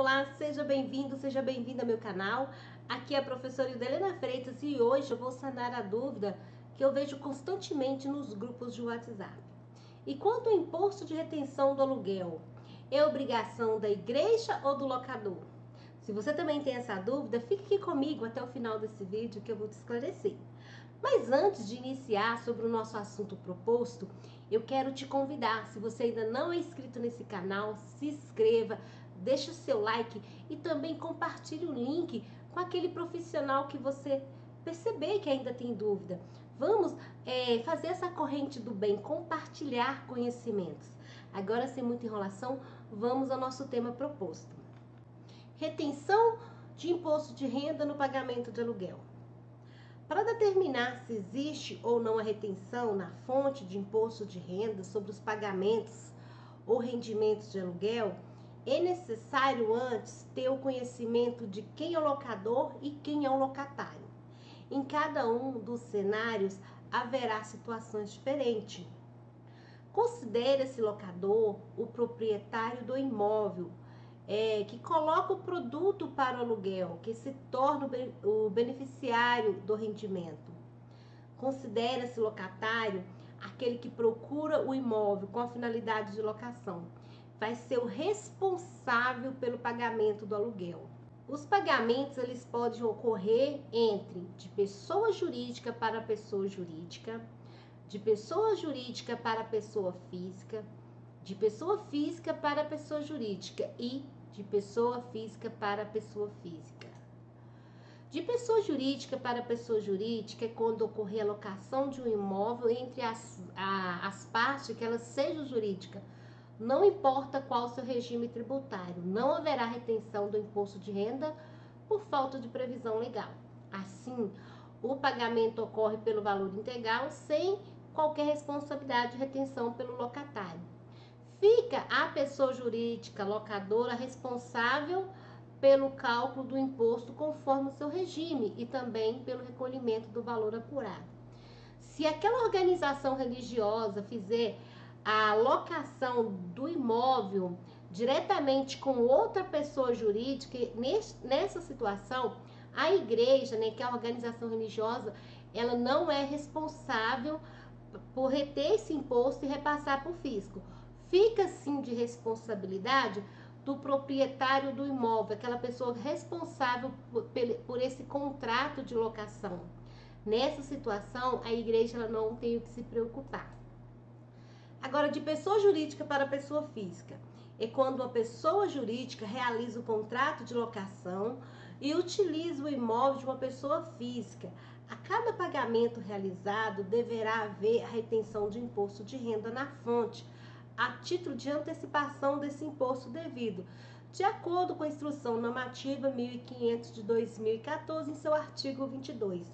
Olá, seja bem-vindo, seja bem-vinda ao meu canal. Aqui é a professora Ildelena Freitas e hoje eu vou sanar a dúvida que eu vejo constantemente nos grupos de WhatsApp. E quanto ao imposto de retenção do aluguel? É obrigação da igreja ou do locador? Se você também tem essa dúvida, fique aqui comigo até o final desse vídeo que eu vou te esclarecer. Mas antes de iniciar sobre o nosso assunto proposto, eu quero te convidar, se você ainda não é inscrito nesse canal, se inscreva, deixe o seu like e também compartilhe o link com aquele profissional que você perceber que ainda tem dúvida. Vamos fazer essa corrente do bem, compartilhar conhecimentos. Agora, sem muita enrolação, vamos ao nosso tema proposto. Retenção de imposto de renda no pagamento de aluguel. Para determinar se existe ou não a retenção na fonte de imposto de renda sobre os pagamentos ou rendimentos de aluguel, é necessário antes ter o conhecimento de quem é o locador e quem é o locatário. Em cada um dos cenários haverá situações diferentes. Considere esse locador o proprietário do imóvel, que coloca o produto para o aluguel, que se torna o beneficiário do rendimento. Considera-se locatário aquele que procura o imóvel com a finalidade de locação. Vai ser o responsável pelo pagamento do aluguel. Os pagamentos eles podem ocorrer entre de pessoa jurídica para pessoa jurídica, de pessoa jurídica para pessoa física, de pessoa física para pessoa jurídica e de pessoa física para pessoa física. De pessoa jurídica para pessoa jurídica é quando ocorrer a locação de um imóvel entre as partes que elas sejam jurídicas. Não importa qual o seu regime tributário, não haverá retenção do imposto de renda por falta de previsão legal. Assim, o pagamento ocorre pelo valor integral sem qualquer responsabilidade de retenção pelo locatário. Fica a pessoa jurídica locadora responsável pelo cálculo do imposto conforme o seu regime e também pelo recolhimento do valor apurado. Se aquela organização religiosa fizer a locação do imóvel diretamente com outra pessoa jurídica, nessa situação, a igreja, que é a organização religiosa, ela não é responsável por reter esse imposto e repassar para o fisco. Fica sim de responsabilidade do proprietário do imóvel, aquela pessoa responsável por esse contrato de locação. Nessa situação, a igreja ela não tem o que se preocupar. Agora, de pessoa jurídica para pessoa física, é quando a pessoa jurídica realiza o contrato de locação e utiliza o imóvel de uma pessoa física. A cada pagamento realizado, deverá haver a retenção de imposto de renda na fonte, a título de antecipação desse imposto devido, de acordo com a Instrução Normativa 1500 de 2014, em seu artigo 22.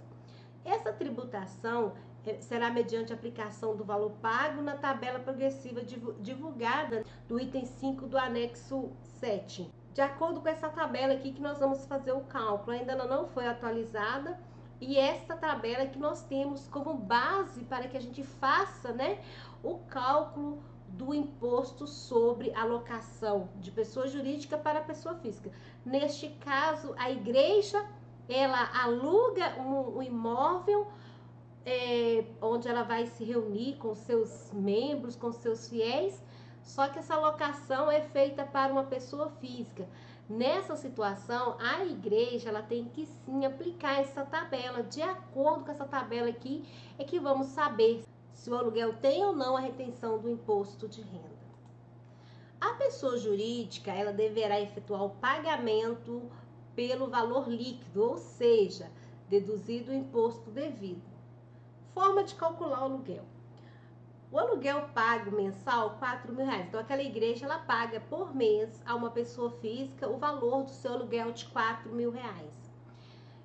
Essa tributação será mediante aplicação do valor pago na tabela progressiva divulgada do item 5 do anexo 7. De acordo com essa tabela aqui que nós vamos fazer o cálculo, ainda não foi atualizada, e essa tabela que nós temos como base para que a gente faça, o cálculo do imposto sobre a locação de pessoa jurídica para pessoa física. Neste caso, a igreja, ela aluga um imóvel onde ela vai se reunir com seus membros, com seus fiéis, só que essa locação é feita para uma pessoa física. Nessa situação, a igreja ela tem que sim aplicar essa tabela. De acordo com essa tabela aqui, é que vamos saber se o aluguel tem ou não a retenção do imposto de renda. A pessoa jurídica, ela deverá efetuar o pagamento pelo valor líquido, ou seja, deduzido o imposto devido. Forma de calcular o aluguel. O aluguel pago mensal, R$4.000. Então, aquela igreja, ela paga por mês a uma pessoa física o valor do seu aluguel de R$4.000.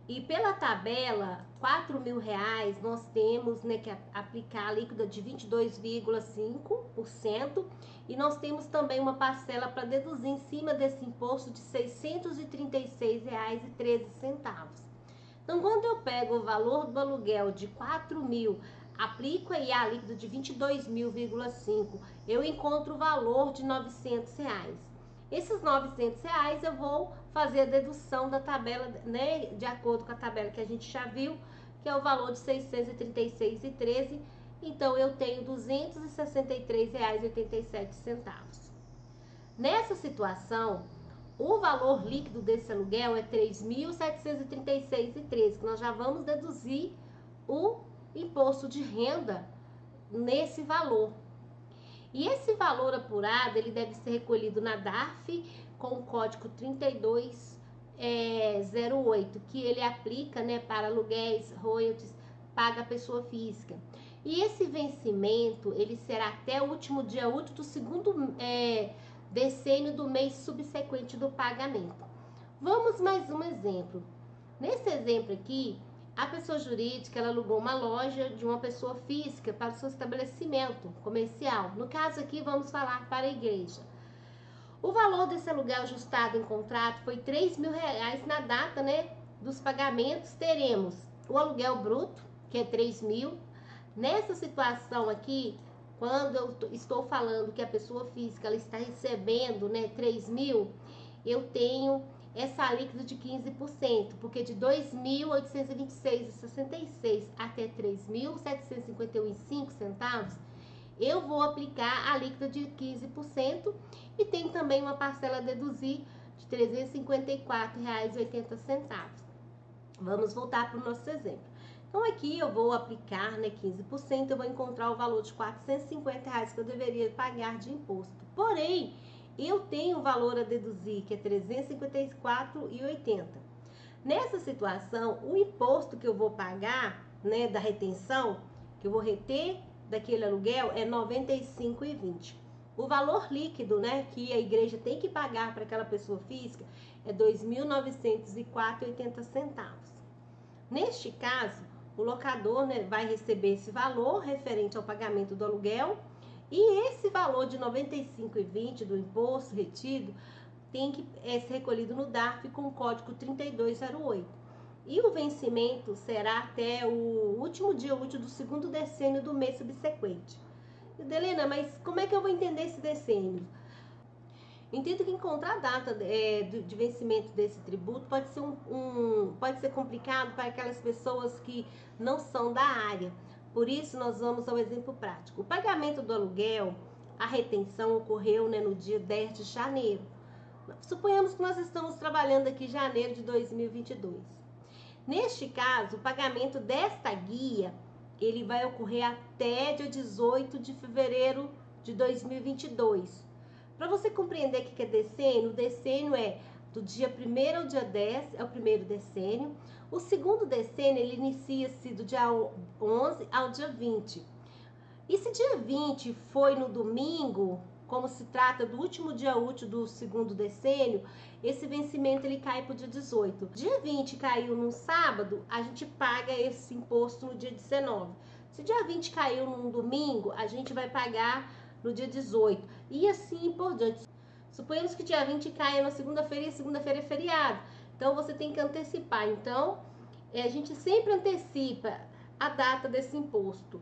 E pela tabela, R$4.000, nós temos que aplicar a alíquota de 22,5% e nós temos também uma parcela para deduzir em cima desse imposto de R$ 636,13. Então, quando eu pego o valor do aluguel de 4.000, aplico aí a alíquota de 22.000,5, eu encontro o valor de R$900. Esses R$ 900 eu vou fazer a dedução da tabela, né, de acordo com a tabela que a gente já viu, que é o valor de R$ 636,13. Então, eu tenho R$ 263,87. Nessa situação, o valor líquido desse aluguel é R$ 3.736,13, que nós já vamos deduzir o imposto de renda nesse valor. E esse valor apurado, ele deve ser recolhido na DARF com o código 3208, que ele aplica, né, para aluguéis, royalties, paga a pessoa física. E esse vencimento, ele será até o último dia útil do segundo decênio do mês subsequente do pagamento. Vamos mais um exemplo. Nesse exemplo aqui, a pessoa jurídica ela alugou uma loja de uma pessoa física para o seu estabelecimento comercial. No caso aqui, vamos falar para a igreja. O valor desse aluguel ajustado em contrato foi R$ 3.000 na data, né, dos pagamentos. Teremos o aluguel bruto, que é 3.000. Nessa situação aqui, quando eu estou falando que a pessoa física ela está recebendo, né, 3.000, eu tenho essa alíquota de 15%, porque de 2.826,66 até 3.751,05 eu vou aplicar a alíquota de 15% e tem também uma parcela a deduzir de R$ 354,80. Vamos voltar para o nosso exemplo. Então, aqui eu vou aplicar, né, 15%, eu vou encontrar o valor de R$ 450 que eu deveria pagar de imposto. Porém, eu tenho o valor a deduzir, que é R$ 354,80. Nessa situação, o imposto que eu vou pagar, né, da retenção, que eu vou reter daquele aluguel, é R$ 95,20. O valor líquido, né, que a igreja tem que pagar para aquela pessoa física é R$ 2.904,80. Neste caso, o locador, né, vai receber esse valor referente ao pagamento do aluguel e esse valor de R$ 95,20 do imposto retido tem que ser recolhido no DARF com o código 3208. E o vencimento será até o último dia útil do segundo decênio do mês subsequente. Delena, mas como é que eu vou entender esse decênio? Entendo que encontrar a data de vencimento desse tributo pode ser complicado para aquelas pessoas que não são da área. Por isso, nós vamos ao exemplo prático. O pagamento do aluguel, a retenção ocorreu, né, no dia 10 de janeiro. Suponhamos que nós estamos trabalhando aqui em janeiro de 2022. Neste caso, o pagamento desta guia, ele vai ocorrer até dia 18 de fevereiro de 2022. Para você compreender o que é decênio, o decênio é do dia 1º ao dia 10, é o primeiro decênio. O segundo decênio, ele inicia-se do dia 11 ao dia 20. E se dia 20 foi no domingo, como se trata do último dia útil do segundo decênio, esse vencimento ele cai para o dia 18. Dia 20 caiu num sábado, a gente paga esse imposto no dia 19. Se dia 20 caiu num domingo, a gente vai pagar no dia 18. E assim por diante. Suponhamos que dia 20 caia na segunda-feira e a segunda-feira é feriado. Então, você tem que antecipar. Então, a gente sempre antecipa a data desse imposto.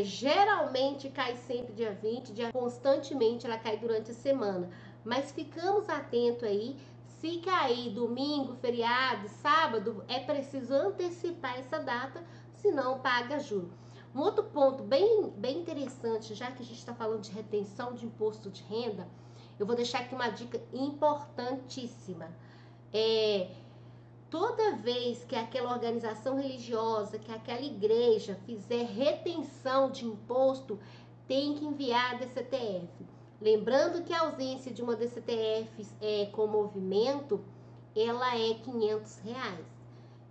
Geralmente cai sempre dia 20, constantemente ela cai durante a semana. Mas ficamos atentos aí, se cair domingo, feriado, sábado, é preciso antecipar essa data, senão paga juro. Um outro ponto bem interessante, já que a gente está falando de retenção de imposto de renda, eu vou deixar aqui uma dica importantíssima. Toda vez que aquela organização religiosa, que aquela igreja fizer retenção de imposto, tem que enviar a DCTF. Lembrando que a ausência de uma DCTF com movimento, ela é R$500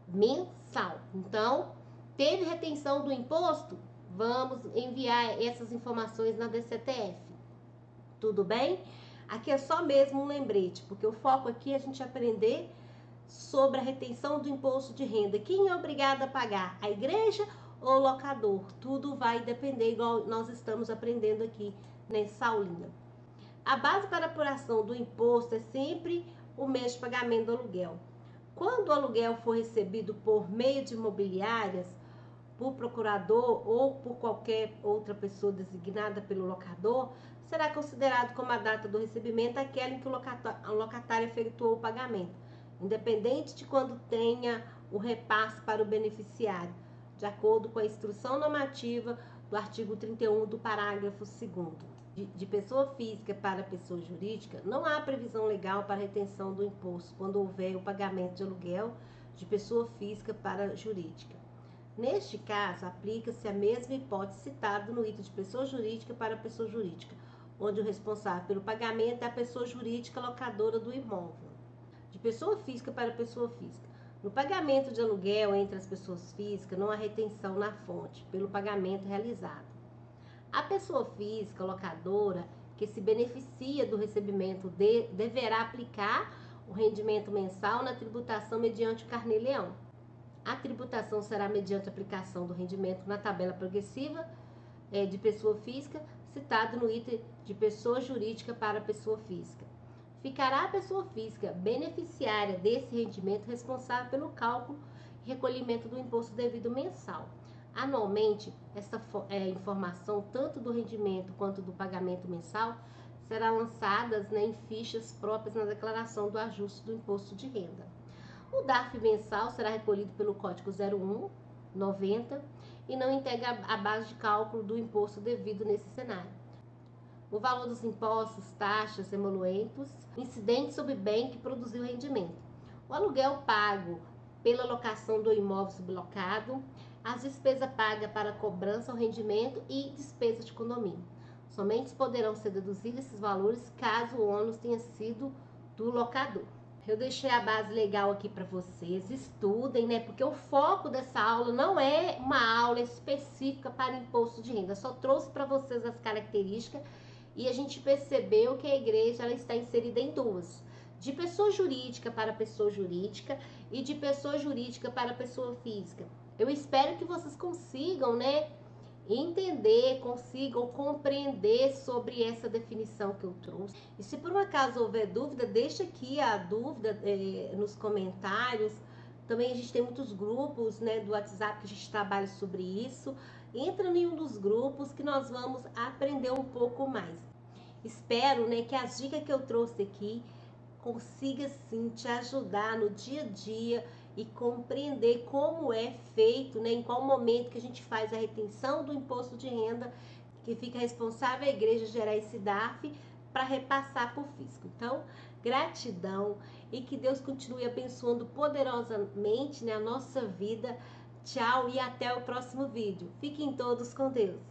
mensal. Então, teve retenção do imposto? Vamos enviar essas informações na DCTF. Tudo bem? Aqui é só mesmo um lembrete, porque o foco aqui é a gente aprender sobre a retenção do imposto de renda. Quem é obrigado a pagar? A igreja ou o locador? Tudo vai depender, igual nós estamos aprendendo aqui nessa aulinha. A base para apuração do imposto é sempre o mês de pagamento do aluguel. Quando o aluguel for recebido por meio de imobiliárias, por procurador ou por qualquer outra pessoa designada pelo locador, será considerado como a data do recebimento aquela em que o locatário efetuou o pagamento, independente de quando tenha o repasse para o beneficiário, de acordo com a instrução normativa do artigo 31 do parágrafo 2º. De pessoa física para pessoa jurídica, não há previsão legal para retenção do imposto quando houver o pagamento de aluguel de pessoa física para jurídica. Neste caso, aplica-se a mesma hipótese citada no item de pessoa jurídica para pessoa jurídica, onde o responsável pelo pagamento é a pessoa jurídica locadora do imóvel. De pessoa física para pessoa física. No pagamento de aluguel entre as pessoas físicas, não há retenção na fonte pelo pagamento realizado. A pessoa física locadora que se beneficia do recebimento deverá aplicar o rendimento mensal na tributação mediante o carnê-leão. A tributação será mediante aplicação do rendimento na tabela progressiva de pessoa física, citado no item de pessoa jurídica para pessoa física. Ficará a pessoa física beneficiária desse rendimento responsável pelo cálculo e recolhimento do imposto devido mensal. Anualmente, essa informação, tanto do rendimento quanto do pagamento mensal, será lançadas em fichas próprias na declaração do ajuste do imposto de renda. O DARF mensal será recolhido pelo Código 01/90 e não integra a base de cálculo do imposto devido nesse cenário. O valor dos impostos, taxas, emolumentos, incidentes sobre bem que produziu rendimento. O aluguel pago pela locação do imóvel sublocado, as despesas pagas para cobrança ao rendimento e despesas de condomínio. Somente poderão ser deduzidos esses valores caso o ônus tenha sido do locador. Eu deixei a base legal aqui para vocês, estudem, né? Porque o foco dessa aula não é uma aula específica para imposto de renda, só trouxe para vocês as características e a gente percebeu que a igreja ela está inserida em duas, de pessoa jurídica para pessoa jurídica e de pessoa jurídica para pessoa física. Eu espero que vocês consigam, né, entender, consigam compreender sobre essa definição que eu trouxe. E se por um acaso houver dúvida, deixa aqui a dúvida nos comentários. Também a gente tem muitos grupos, né, do WhatsApp que a gente trabalha sobre isso. Entra em um dos grupos que nós vamos aprender um pouco mais. Espero, né, que as dicas que eu trouxe aqui consiga sim te ajudar no dia a dia e compreender como é feito, né, em qual momento que a gente faz a retenção do imposto de renda, que fica responsável a igreja gerar esse DARF para repassar para o fisco. Então, gratidão e que Deus continue abençoando poderosamente, né, a nossa vida. Tchau e até o próximo vídeo. Fiquem todos com Deus.